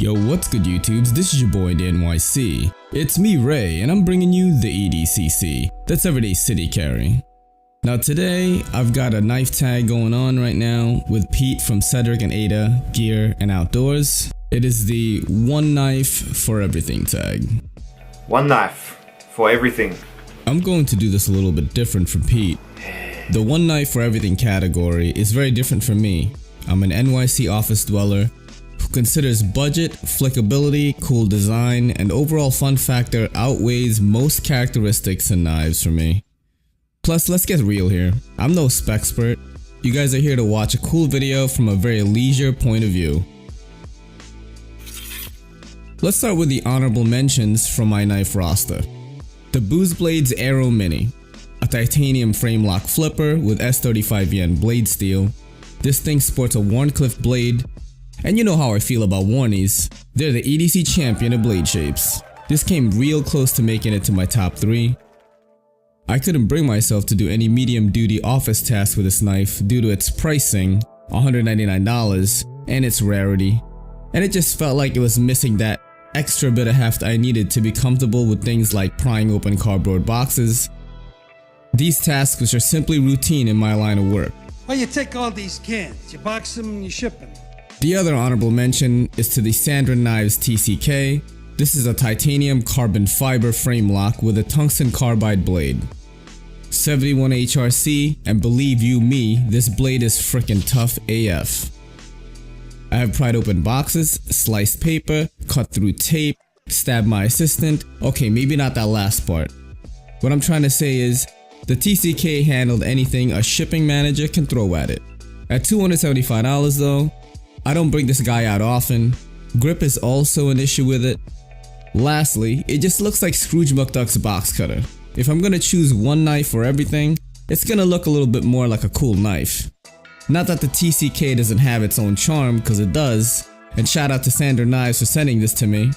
Yo, what's good YouTubes? This is your boy the NYC. It's me Ray and I'm bringing you the EDCC. That's Everyday City Carry. Now today I've got a knife tag going on right now with Pete from Cedric and Ada Gear and Outdoors. It is the one knife for everything tag. One knife for everything. I'm going to do this a little bit different from Pete. The one knife for everything category is very different from me. I'm an NYC office dweller who considers budget, flickability, cool design, and overall fun factor outweighs most characteristics in knives for me. Plus, let's get real here. I'm no spexpert. You guys are here to watch a cool video from a very leisure point of view. Let's start with the honorable mentions from my knife roster. The Booz Blades Aero Mini, a titanium frame lock flipper with S35VN blade steel. This thing sports a Wharncliffe blade, and you know how I feel about Warnies. They're the EDC champion of blade shapes. This came real close to making it to my top 3. I couldn't bring myself to do any medium duty office tasks with this knife due to its pricing, $199, and its rarity, and it just felt like it was missing that extra bit of heft I needed to be comfortable with things like prying open cardboard boxes. These tasks which are simply routine in my line of work. Well, you take all these cans, you box them and you ship them. The other honorable mention is to the Sandra Knives TCK. This is a titanium carbon fiber frame lock with a tungsten carbide blade. 71 HRC, and believe you me, this blade is frickin' tough AF. I have pried open boxes, sliced paper, cut through tape, stabbed my assistant. Okay, maybe not that last part. What I'm trying to say is, the TCK handled anything a shipping manager can throw at it. At $275 though, I don't bring this guy out often. Grip is also an issue with it. Lastly, it just looks like Scrooge McDuck's box cutter. If I'm gonna choose one knife for everything, it's gonna look a little bit more like a cool knife. Not that the TCK doesn't have its own charm, cause it does, and shout out to Sandra Knives for sending this to me.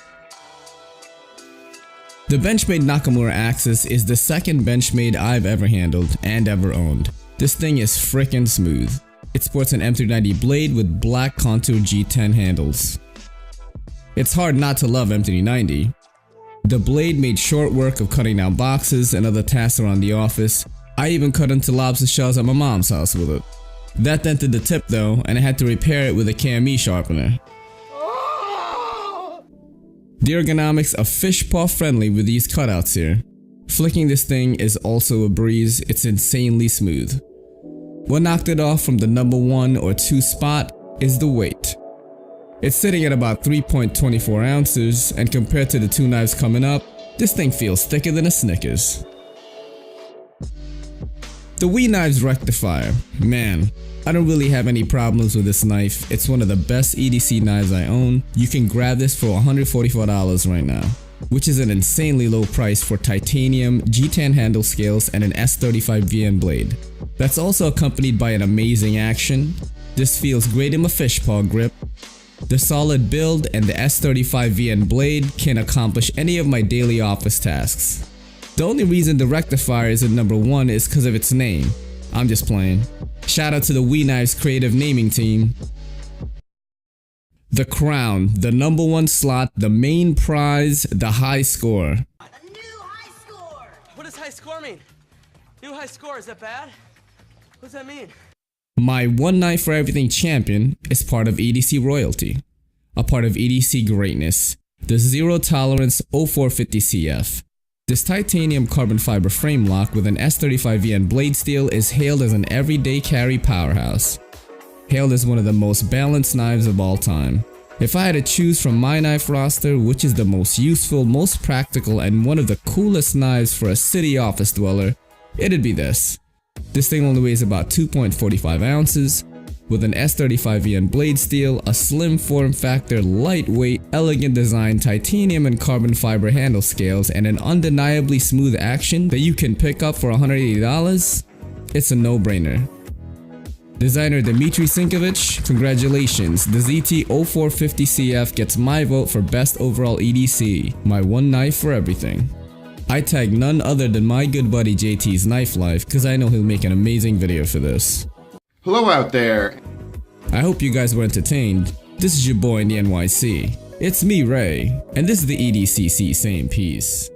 The Benchmade Nakamura Axis is the second Benchmade I've ever handled and ever owned. This thing is frickin' smooth. It sports an M390 blade with black contour G10 handles. It's hard not to love M390. The blade made short work of cutting down boxes and other tasks around the office. I even cut into lobster shells at my mom's house with it. That dented the tip though, and I had to repair it with a KME sharpener. The ergonomics are fish paw friendly with these cutouts here. Flicking this thing is also a breeze, it's insanely smooth. What knocked it off from the number 1 or 2 spot is the weight. It's sitting at about 3.24 ounces, and compared to the 2 knives coming up, this thing feels thicker than a Snickers. The Knives Rectifier. Man, I don't really have any problems with this knife. It's one of the best EDC knives I own. You can grab this for $144 right now, which is an insanely low price for titanium, G10 handle scales, and an S35VN blade. That's also accompanied by an amazing action. This feels great in my fish paw grip. The solid build and the S35VN blade can accomplish any of my daily office tasks. The only reason the Rectifier is at number 1 is because of its name. I'm just playing. Shout out to the Knives creative naming team. The crown, the number 1 slot, the main prize, the high score. A new high score! What does high score mean? New high score, is that bad? What does that mean? My one knife for everything champion is part of EDC royalty. A part of EDC greatness. The Zero Tolerance 0450 CF. This titanium carbon fiber frame lock with an S35VN blade steel is hailed as an everyday carry powerhouse. Hailed as one of the most balanced knives of all time. If I had to choose from my knife roster which is the most useful, most practical, and one of the coolest knives for a city office dweller, it'd be this. This thing only weighs about 2.45 ounces, with an S35VN blade steel, a slim form factor, lightweight, elegant design, titanium and carbon fiber handle scales, and an undeniably smooth action that you can pick up for $180, it's a no-brainer. Designer Dmitry Sinkovich, congratulations, the ZT0450CF gets my vote for best overall EDC, my one knife for everything. I tag none other than my good buddy JTsknifelife because I know he'll make an amazing video for this. Hello out there. I hope you guys were entertained. This is your boy in the NYC. It's me, Ray, and this is the EDCC saying peace.